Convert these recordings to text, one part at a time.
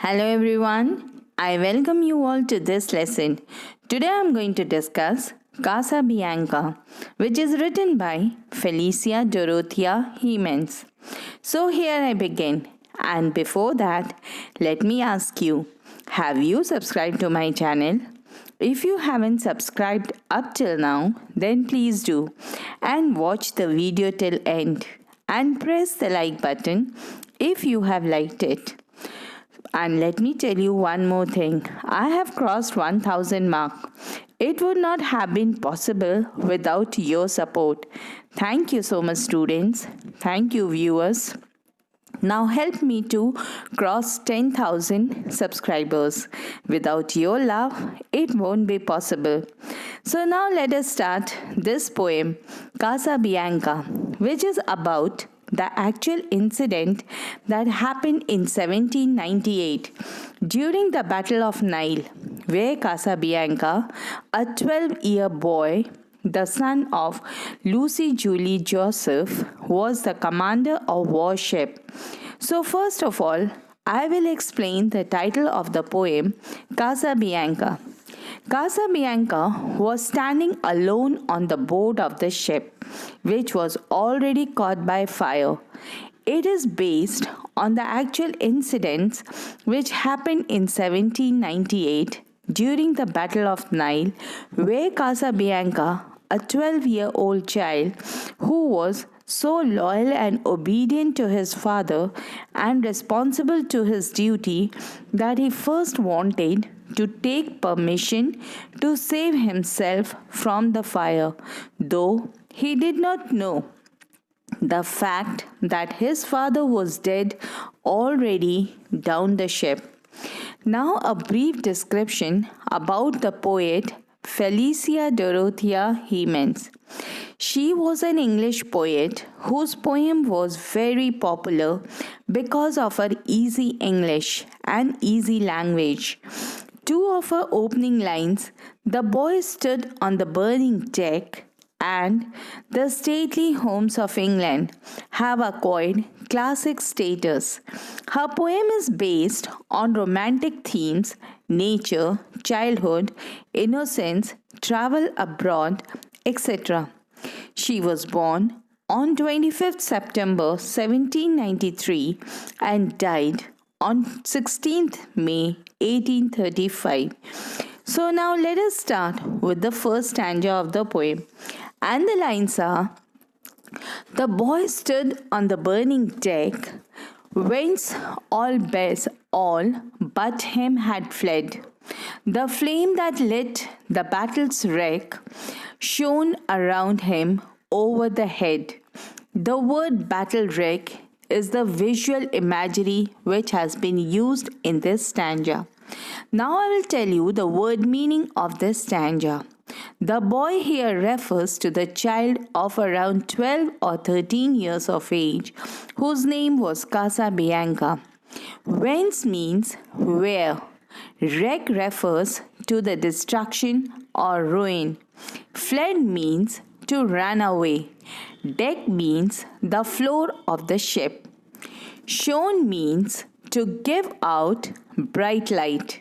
Hello everyone. I welcome you all to this lesson. Today I am going to discuss Casabianca, which is written by Felicia Dorothea Hemans. So here I begin. And before that, let me ask you, have you subscribed to my channel? If you haven't subscribed up till now, then please do and watch the video till end and press the like button if you have liked it. And let me tell you one more thing. I have crossed 1000 mark. It would not have been possible without your support. Thank you so much, students. Thank you, viewers. Now help me to cross 10,000 subscribers. Without your love, it won't be possible. So now let us start this poem, Casabianca, which is about the actual incident that happened in 1798 during the Battle of Nile, where Casabianca, a 12-year boy, the son of Lucy Julie Joseph, was the commander of warship. So first of all, I will explain the title of the poem, Casabianca. Casabianca was standing alone on the board of the ship, which was already caught by fire. It is based on the actual incidents which happened in 1798 during the Battle of Nile, where Casabianca, a 12-year-old child who was so loyal and obedient to his father and responsible to his duty that he first wanted to take permission to save himself from the fire, though he did not know the fact that his father was dead already down the ship. Now a brief description about the poet Felicia Dorothea Hemans. She was an English poet whose poem was very popular because of her easy English and easy language. Two of her opening lines, "The boy stood on the burning deck," and "The stately homes of England," have acquired classic status. Her poem is based on romantic themes, nature, childhood, innocence, travel abroad, etc. She was born on 25th September 1793 and died on 16th May 1835. So now let us start with the first stanza of the poem. And the lines are, "The boy stood on the burning deck, whence all but him had fled. The flame that lit the battle's wreck shone around him over the head." The word battle wreck is the visual imagery which has been used in this stanza. Now I will tell you the word meaning of this stanza. The boy here refers to the child of around 12 or 13 years of age whose name was Casabianca. Whence means where. Wreck refers to the destruction or ruin. Fled means to run away. Deck means the floor of the ship. Shone means to give out bright light.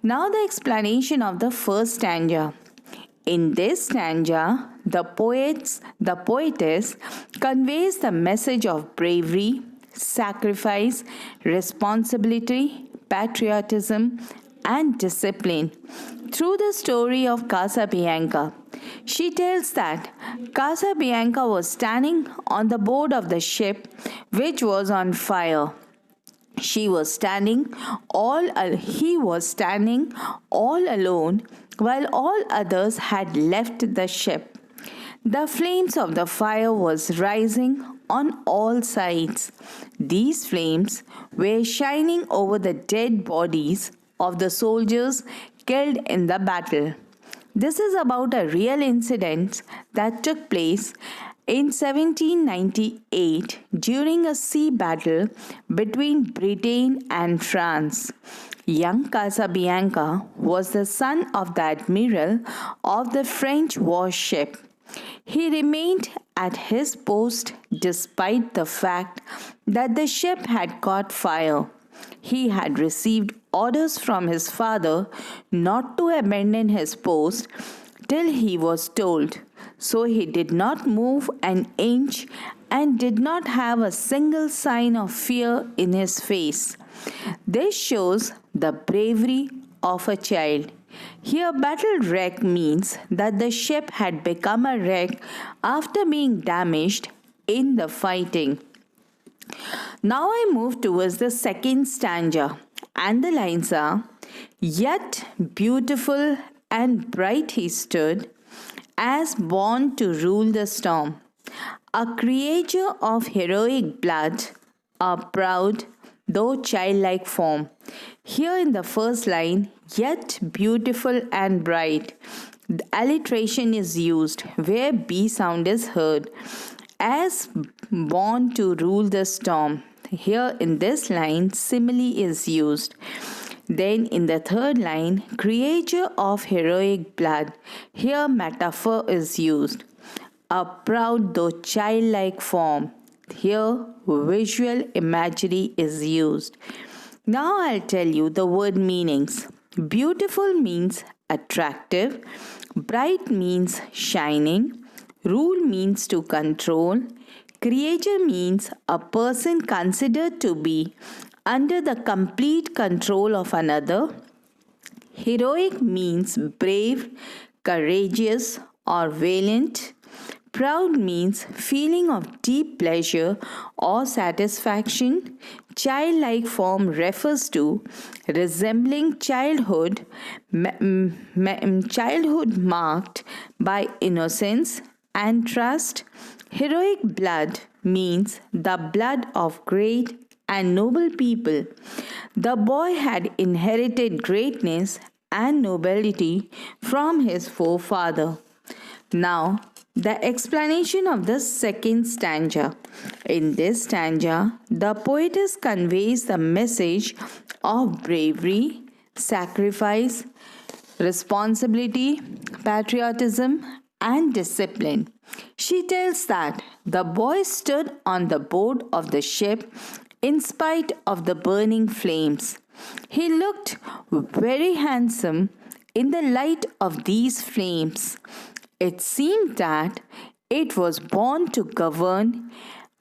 Now the explanation of the first stanza. In this stanza, the poetess conveys the message of bravery, sacrifice, responsibility, patriotism, and discipline through the story of Casabianca. She tells that Casabianca was standing on the board of the ship which was on fire. He was standing all alone while all others had left the ship. The flames of the fire was rising on all sides. These flames were shining over the dead bodies of the soldiers killed in the battle. This is about a real incident that took place in 1798 during a sea battle between Britain and France. Young Casabianca was the son of the admiral of the French warship. He remained at his post despite the fact that the ship had caught fire. He had received orders from his father not to abandon his post till he was told. So he did not move an inch and did not have a single sign of fear in his face. This shows the bravery of a child. Here, battle wreck means that the ship had become a wreck after being damaged in the fighting. Now I move towards the second stanza, and the lines are: Yet beautiful and bright he stood, as born to rule the storm, a creature of heroic blood, a proud though childlike form. Here in the first line, yet beautiful and bright, the alliteration is used where B sound is heard. As born to rule the storm. Here in this line, simile is used. Then in the third line, creature of heroic blood. Here metaphor is used. A proud though childlike form. Here visual imagery is used. Now I'll tell you the word meanings. Beautiful means attractive. Bright means shining. Rule means to control. Creature means a person considered to be under the complete control of another. Heroic means brave, courageous, or valiant. Proud means feeling of deep pleasure or satisfaction. Childlike form refers to resembling childhood, childhood marked by innocence and trust. Heroic blood means the blood of great and noble people. The boy had inherited greatness and nobility from his forefather. Now, the explanation of the second stanza. In this stanza, the poetess conveys the message of bravery, sacrifice, responsibility, patriotism, and discipline. She tells that the boy stood on the board of the ship in spite of the burning flames. He looked very handsome in the light of these flames. It seemed that it was born to govern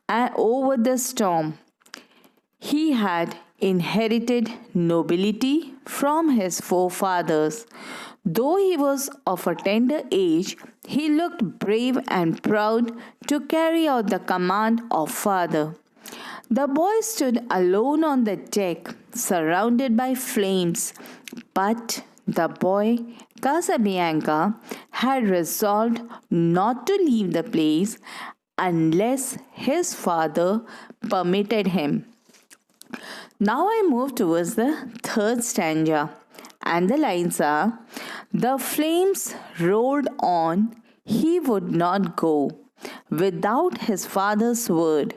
over the storm. He had inherited nobility from his forefathers. Though he was of a tender age, he looked brave and proud to carry out the command of father. The boy stood alone on the deck, surrounded by flames, but the boy, Casabianca, had resolved not to leave the place unless his father permitted him. Now I move towards the third stanza, and the lines are: The flames rolled on, he would not go without his father's word.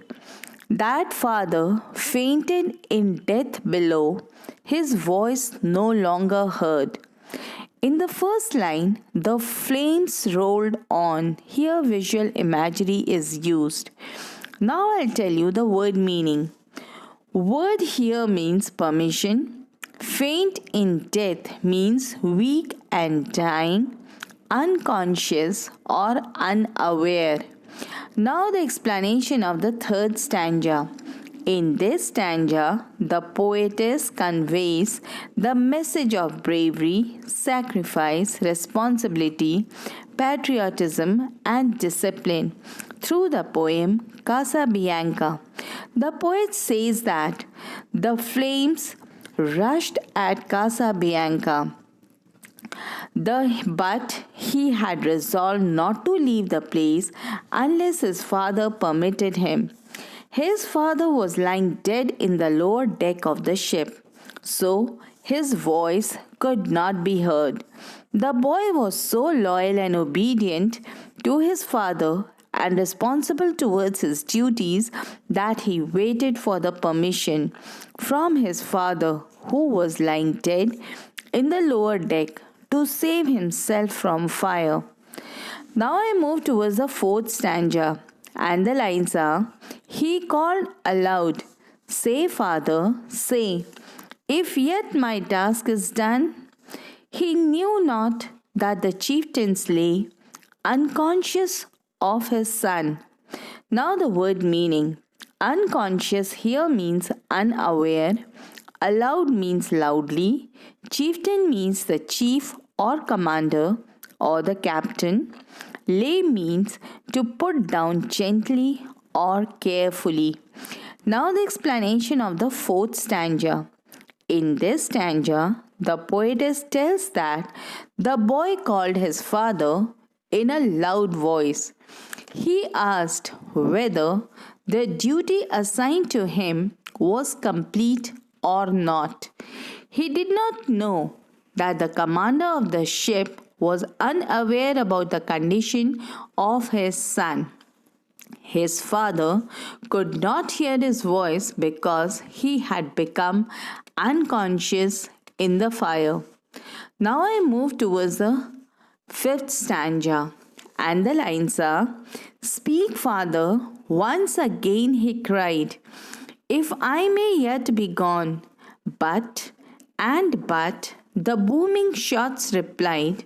That father fainted in death below, his voice no longer heard. In the first line, the flames rolled on. Here visual imagery is used. Now I'll tell you the word meaning. Word here means permission. Faint in death means weak and dying, unconscious or unaware. Now the explanation of the third stanza. In this stanza, the poetess conveys the message of bravery, sacrifice, responsibility, patriotism, and discipline through the poem Casabianca. The poet says that the flames rushed at Casabianca, but he had resolved not to leave the place unless his father permitted him. His father was lying dead in the lower deck of the ship, so his voice could not be heard. The boy was so loyal and obedient to his father and responsible towards his duties that he waited for the permission from his father, who was lying dead in the lower deck, to save himself from fire. Now I move towards the fourth stanza, and the lines are: He called aloud, Say, Father, say, if yet my task is done. He knew not that the chieftains lay unconscious of his son. Now, the word meaning unconscious here means unaware, aloud means loudly, chieftain means the chief or commander or the captain, lay means to put down gently or carefully. Now, the explanation of the fourth stanza. In this stanza, the poetess tells that the boy called his father in a loud voice. He asked whether the duty assigned to him was complete or not. He did not know that the commander of the ship was unaware about the condition of his son. His father could not hear his voice because he had become unconscious in the fire. Now I move towards the fifth stanza, and the lines are: Speak, Father, once again he cried, if I may yet be gone. But, the booming shots replied,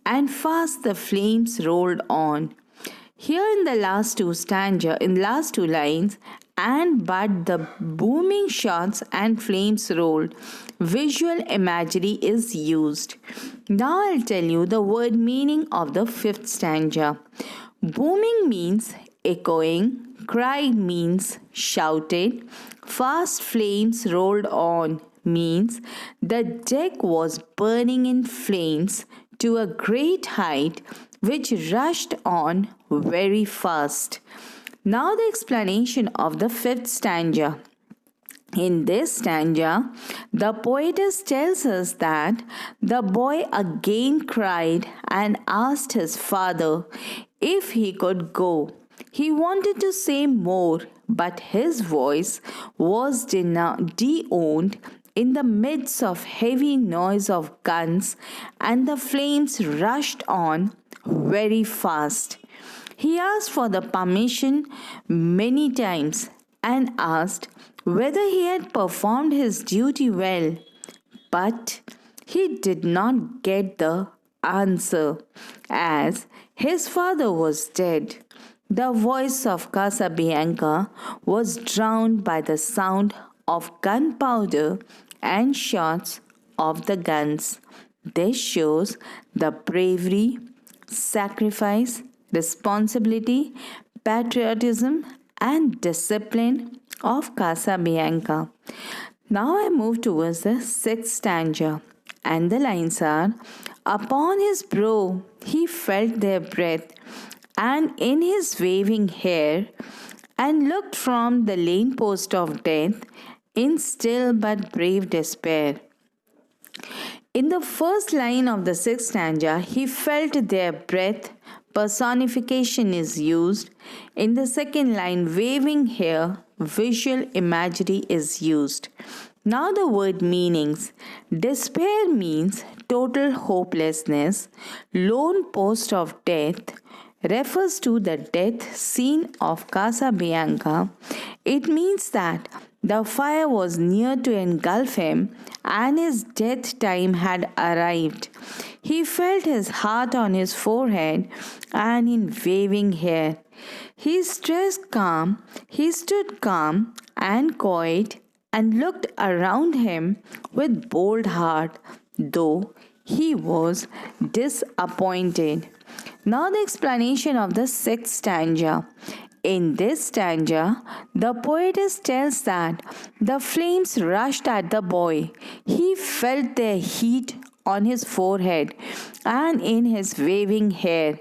and fast the flames rolled on. Here in the last two lines, and but the booming shots and flames rolled, visual imagery is used. Now I'll tell you the word meaning of the fifth stanza. Booming means echoing, cried means shouted, fast flames rolled on means the deck was burning in flames to a great height which rushed on very fast. Now, the explanation of the fifth stanza. In this stanza, the poetess tells us that the boy again cried and asked his father if he could go. He wanted to say more, but his voice was de-owned in the midst of heavy noise of guns, and the flames rushed on very fast. He asked for the permission many times and asked whether he had performed his duty well, but he did not get the answer, as his father was dead. The voice of Casabianca was drowned by the sound of gunpowder and shots of the guns. This shows the bravery, sacrifice, responsibility, patriotism, and discipline of Casabianca. Now I move towards the sixth stanza, and the lines are: Upon his brow he felt their breath, and in his waving hair, and looked from the lane post of death in still but brave despair. In the first line of the sixth stanza, he felt their breath, personification is used. In the second line, waving hair, visual imagery is used. Now the word meanings. Despair means total hopelessness. Lone post of death refers to the death scene of Casabianca. It means that the fire was near to engulf him and his death time had arrived. He felt his heart on his forehead and in waving hair. He stood calm and quiet and looked around him with bold heart, though he was disappointed. Now the explanation of the sixth stanza. In this stanza, the poetess tells that the flames rushed at the boy. He felt their heat on his forehead and in his waving hair,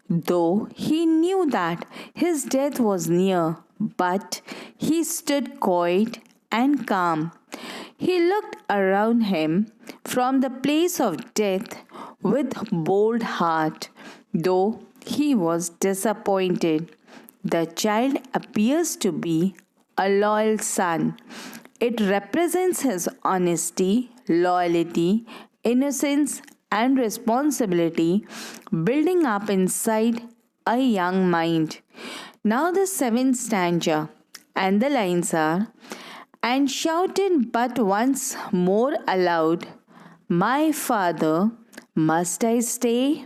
though he knew that his death was near, but he stood quiet and calm. He looked around him from the place of death with bold heart, though he was disappointed. The child appears to be a loyal son. It represents his honesty, loyalty, innocence, and responsibility building up inside a young mind. Now, the seventh stanza, and the lines are: and shouted but once more aloud, "My father, must I stay?"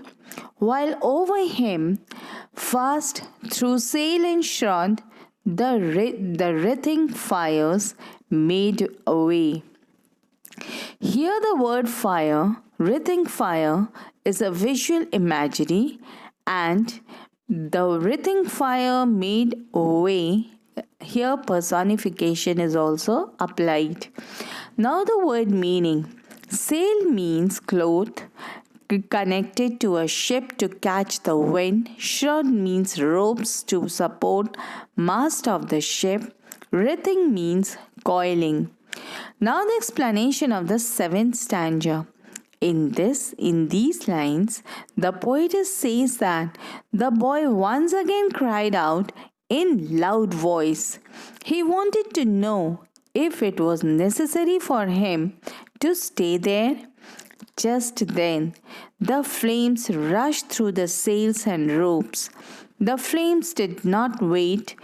While over him, fast through sail and shroud, the writhing fires made away. Here, the word fire, writhing fire, is a visual imagery, and the writhing fire made way. Here, personification is also applied. Now, the word meaning. Sail means cloth connected to a ship to catch the wind. Shroud means ropes to support mast of the ship. Writhing means coiling. Now the explanation of the seventh stanza. In these lines, the poetess says that the boy once again cried out in loud voice. He wanted to know if it was necessary for him to stay there. Just then, the flames rushed through the sails and ropes. The flames did not wait.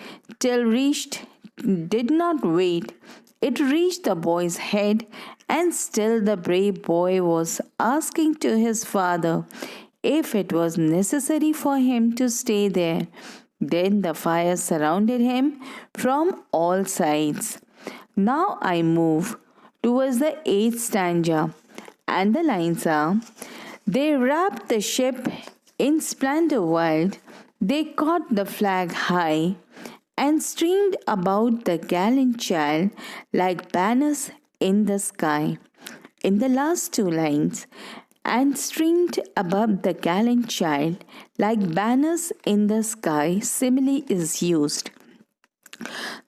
It reached the boy's head, and still the brave boy was asking to his father if it was necessary for him to stay there. Then the fire surrounded him from all sides. Now I move towards the eighth stanza, and the lines are: They wrapped the ship in splendor wild, they caught the flag high, and streamed about the gallant child like banners in the sky. In the last two lines, and streamed above the gallant child like banners in the sky, simile is used.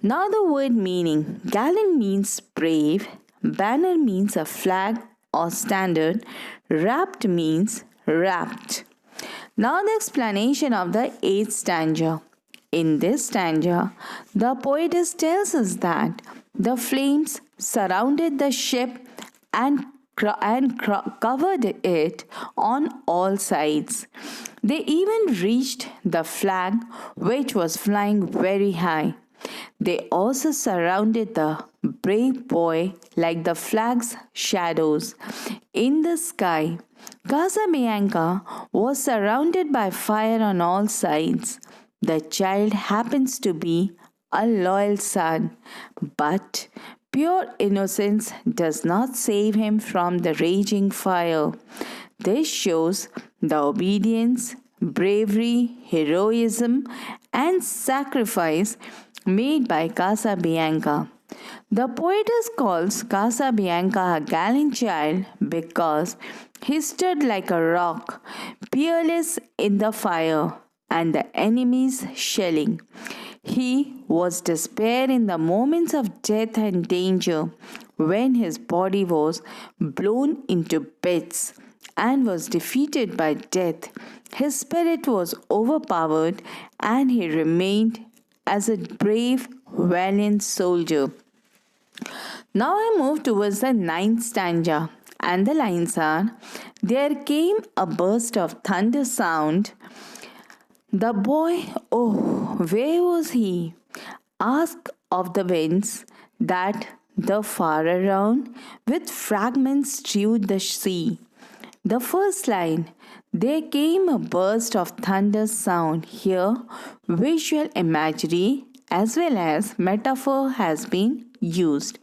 Now the word meaning. Gallant means brave, banner means a flag or standard, wrapped means wrapped. Now the explanation of the eighth stanza. In this stanza, the poetess tells us that the flames surrounded the ship and covered it on all sides. They even reached the flag, which was flying very high. They also surrounded the brave boy like the flag's shadows. In the sky, Casabianca was surrounded by fire on all sides. The child happens to be a loyal son, but pure innocence does not save him from the raging fire. This shows the obedience, bravery, heroism, and sacrifice made by Casabianca. The poetess calls Casabianca a gallant child because he stood like a rock, peerless in the fire and the enemy's shelling. He was despair in the moments of death and danger, when his body was blown into bits and was defeated by death. His spirit was overpowered, and he remained as a brave, valiant soldier. Now I move towards the ninth stanza, and the lines are: There came a burst of thunder sound. The boy, oh, where was he? Asked of the winds that the far around with fragments strewed the sea. The first line, there came a burst of thunder sound. Here, visual imagery as well as metaphor has been used.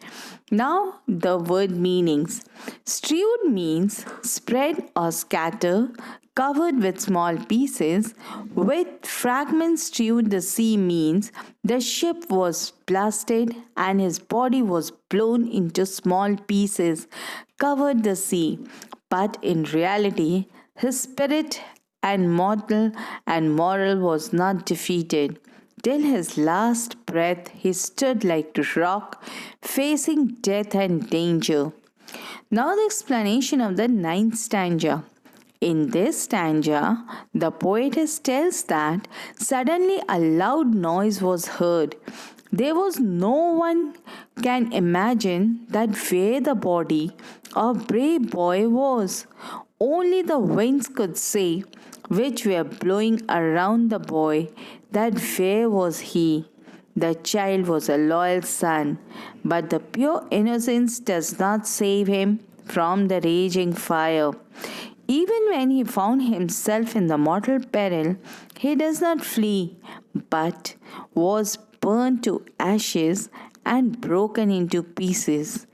Now, the word meanings. Strewed means spread or scatter, covered with small pieces. With fragments strewed the sea means the ship was blasted and his body was blown into small pieces, covered the sea. But in reality, his spirit and moral was not defeated. Till his last breath, he stood like a rock, facing death and danger. Now, the explanation of the ninth stanza. In this stanza, the poetess tells that suddenly a loud noise was heard. There was no one can imagine that where the body of brave boy was. Only the winds could say, which were blowing around the boy, that where was he. The child was a loyal son, but the pure innocence does not save him from the raging fire. Even when he found himself in the mortal peril, he does not flee, but was burned to ashes and broken into pieces,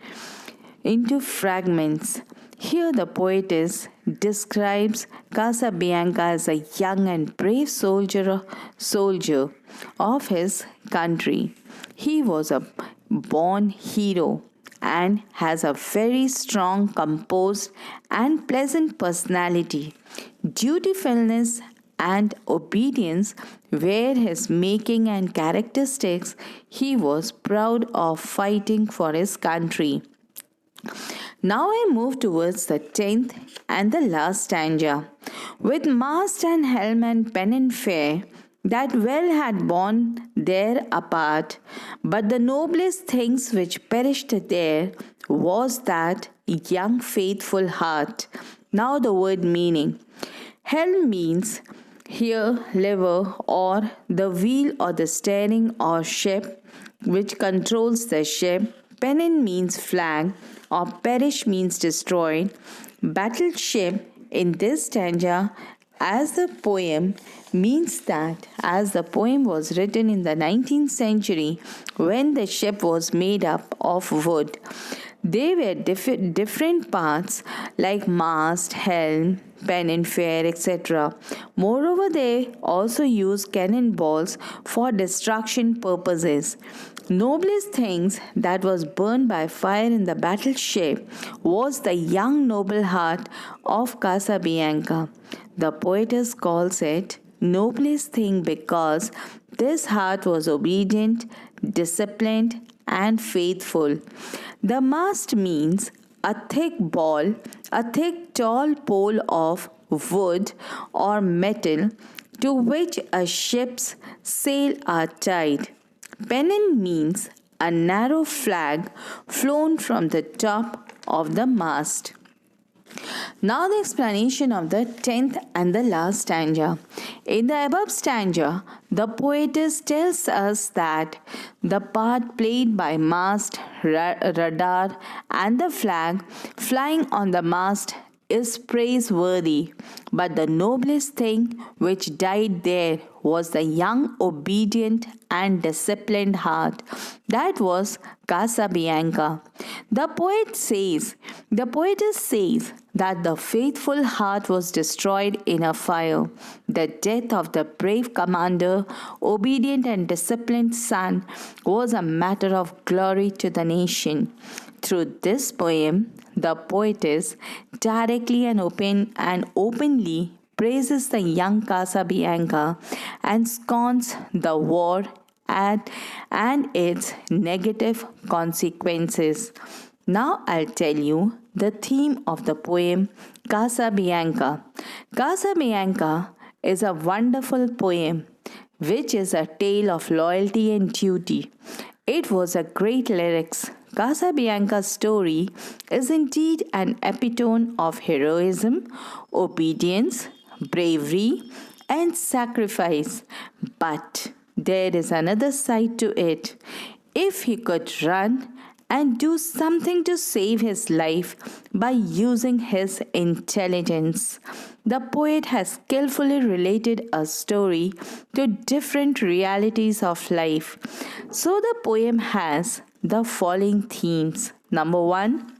into fragments. Here, the poetess describes Casabianca as a young and brave soldier of his country. He was a born hero and has a very strong, composed, and pleasant personality. Dutifulness and obedience were his making and characteristics. He was proud of fighting for his country. Now I move towards the 10th and the last stanza. With mast and helm and pennon fair, that well had borne there apart, but the noblest things which perished there was that young faithful heart. Now the word meaning. Helm means here lever or the wheel or the steering or ship which controls the ship. Pennon means flag or perish means destroyed. Battleship in this stanza as the poem means that as the poem was written in the 19th century when the ship was made up of wood, they were different parts like mast, helm, pennon, fair, etc. Moreover, they also used cannonballs for destruction purposes. Noblest things that was burned by fire in the battleship was the young noble heart of Casabianca. The poetess calls it noblest thing because this heart was obedient, disciplined, and faithful. The mast means a thick tall pole of wood or metal to which a ship's sail are tied. Pennon means a narrow flag flown from the top of the mast. Now, the explanation of the 10th and the last stanza. In the above stanza, the poetess tells us that the part played by mast, radar, and the flag flying on the mast is praiseworthy, but the noblest thing which died there was the young, obedient, and disciplined heart. That was Casabianca. The poetess says that the faithful heart was destroyed in a fire. The death of the brave commander, obedient and disciplined son was a matter of glory to the nation. Through this poem, the poetess directly and openly praises the young Casabianca and scorns the war and its negative consequences. Now I'll tell you the theme of the poem Casabianca. Casabianca is a wonderful poem which is a tale of loyalty and duty. It was a great lyrics. Casabianca's story is indeed an epitome of heroism, obedience, bravery, and sacrifice. But there is another side to it. If he could run and do something to save his life by using his intelligence. The poet has skillfully related a story to different realities of life. So the poem has the following themes. Number 1,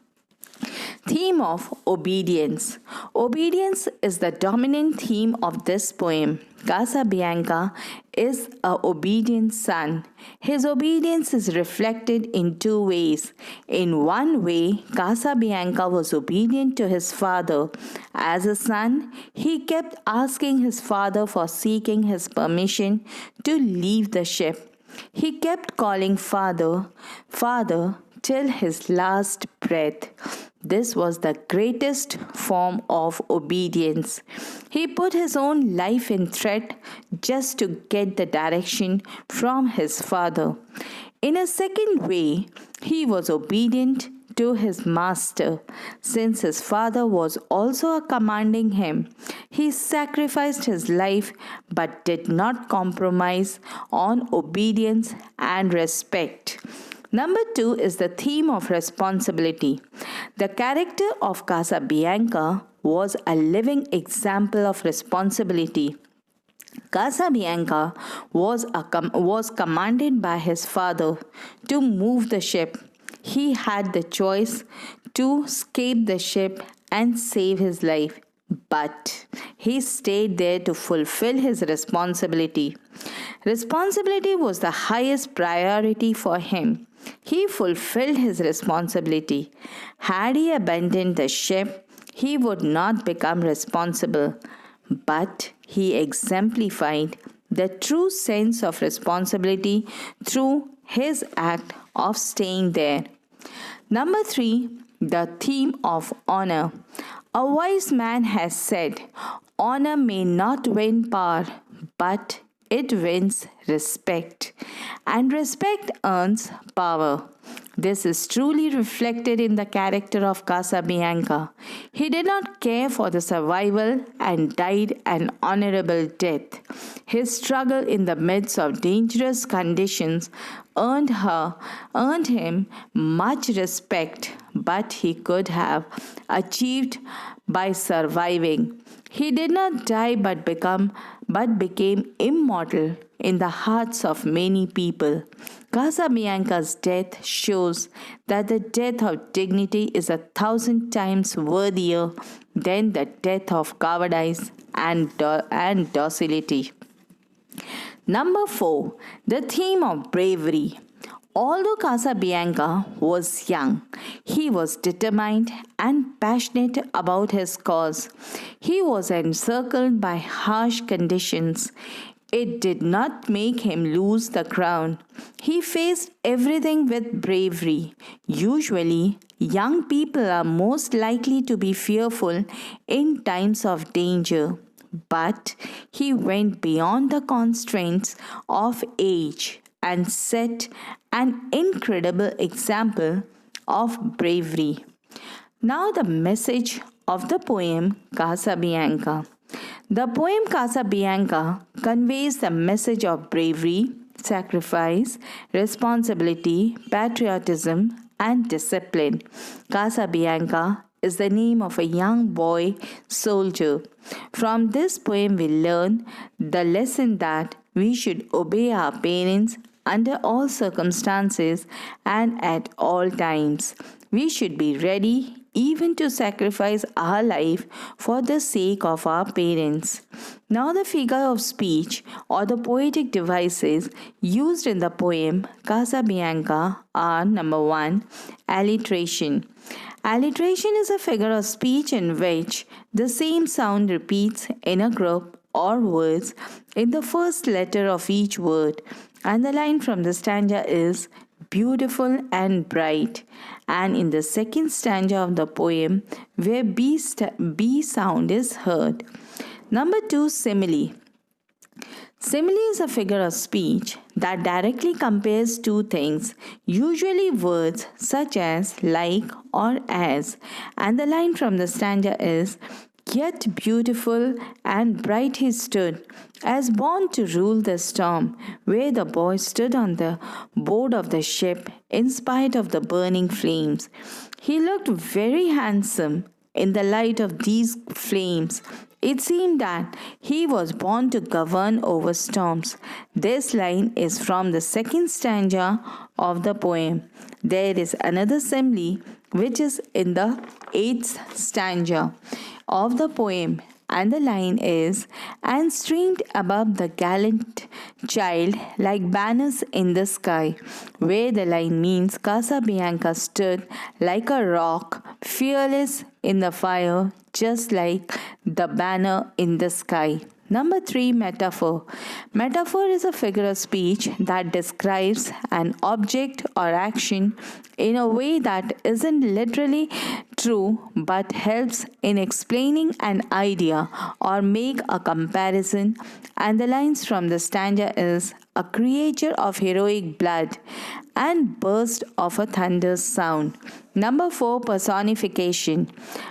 theme of obedience. Obedience is the dominant theme of this poem. Casabianca is an obedient son. His obedience is reflected in two ways. In one way, Casabianca was obedient to his father. As a son, he kept asking his father for seeking his permission to leave the ship. He kept calling Father, Father, till his last breath. This was the greatest form of obedience. He put his own life in threat just to get the direction from his father. In a second way, he was obedient to his master. Since his father was also commanding him, he sacrificed his life but did not compromise on obedience and respect. Number 2 is the theme of responsibility. The character of Casabianca was a living example of responsibility. Casabianca was commanded by his father to move the ship. He had the choice to escape the ship and save his life, but he stayed there to fulfill his responsibility. Responsibility was the highest priority for him. He fulfilled his responsibility. Had he abandoned the ship, he would not become responsible, but he exemplified the true sense of responsibility through his act of staying there. Number 3, the theme of honor. A wise man has said, "Honor may not win power, but it wins respect, and respect earns power." This is truly reflected in the character of Casabianca. He did not care for the survival and died an honorable death. His struggle in the midst of dangerous conditions earned him much respect, but he could have achieved by surviving. He did not die but became immortal in the hearts of many people. Casabianca's death shows that the death of dignity is 1,000 times worthier than the death of cowardice and docility. Number 4, the theme of bravery. Although Casabianca was young, he was determined and passionate about his cause. He was encircled by harsh conditions. It did not make him lose the crown. He faced everything with bravery. Usually, young people are most likely to be fearful in times of danger. But he went beyond the constraints of age and set an incredible example of bravery. Now, the message of the poem Casabianca. The poem Casabianca conveys the message of bravery, sacrifice, responsibility, patriotism, and discipline. Casabianca is the name of a young boy soldier. From this poem, we learn the lesson that we should obey our parents under all circumstances and at all times. We should be ready even to sacrifice our life for the sake of our parents. Now, the figure of speech or the poetic devices used in the poem Casabianca are: number 1, alliteration. Alliteration is a figure of speech in which the same sound repeats in a group or words in the first letter of each word, and the line from the stanza is beautiful and bright, and in the second stanza of the poem where B sound is heard. Number 2, simile. Simile is a figure of speech that directly compares two things, usually words such as like or as, and the line from the stanza is: "Yet beautiful and bright he stood, as born to rule the storm, where the boy stood on the board of the ship in spite of the burning flames. He looked very handsome in the light of these flames. It seemed that he was born to govern over storms." This line is from the second stanza of the poem. There is another simile which is in the 8th stanza of the poem, and the line is: "And streamed above the gallant child like banners in the sky," where the line means Casabianca stood like a rock, fearless in the fire, just like the banner in the sky. Number 3, metaphor. Metaphor is a figure of speech that describes an object or action in a way that isn't literally true but helps in explaining an idea or make a comparison, and the lines from the stanza is a creature of heroic blood and burst of a thunder's sound. Number 4, personification.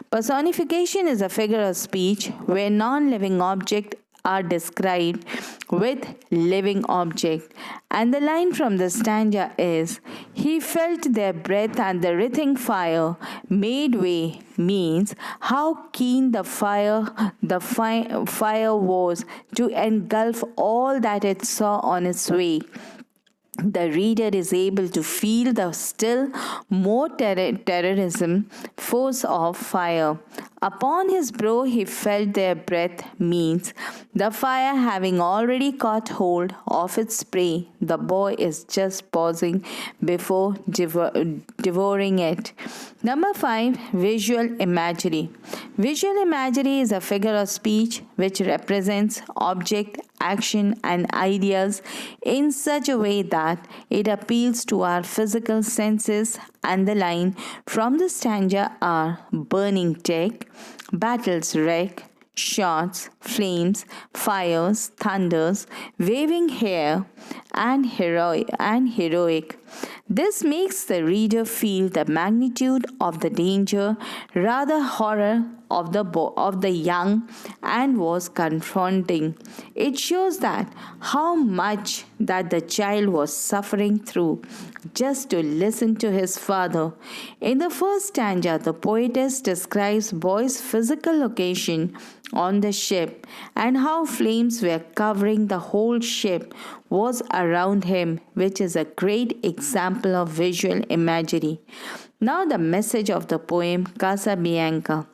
Personification is a figure of speech where non-living object are described with living object, and the line from the stanza is he felt their breath and the writhing fire made way means how keen the fire was to engulf all that it saw on its way. The reader is able to feel the still more terrorism force of fire. Upon his brow he felt their breath means the fire having already caught hold of its prey, the boy is just pausing before devouring it. Number 5, visual imagery. Visual imagery is a figure of speech which represents object, action, and ideas in such a way that it appeals to our physical senses, and the line from the stanza are burning tech, battles wreck, shots, flames, fires, thunders, waving hair, and heroic. This makes the reader feel the magnitude of the danger, rather horror of the young, and was confronting. It shows that how much that the child was suffering through just to listen to his father. In the first stanza, the poetess describes boy's physical location on the ship and how flames were covering the whole ship was around him, which is a great example of visual imagery. Now, the message of the poem Casabianca.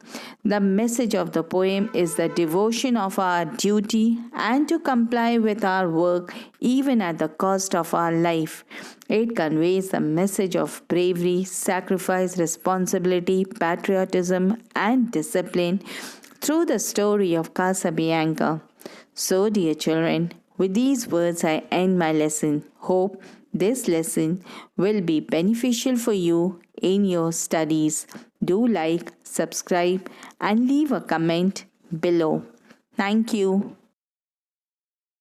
The message of the poem is the devotion of our duty and to comply with our work even at the cost of our life. It conveys the message of bravery, sacrifice, responsibility, patriotism, and discipline through the story of Casabianca. So, dear children, with these words I end my lesson. Hope this lesson will be beneficial for you in your studies. Do like, subscribe, and leave a comment below. Thank you.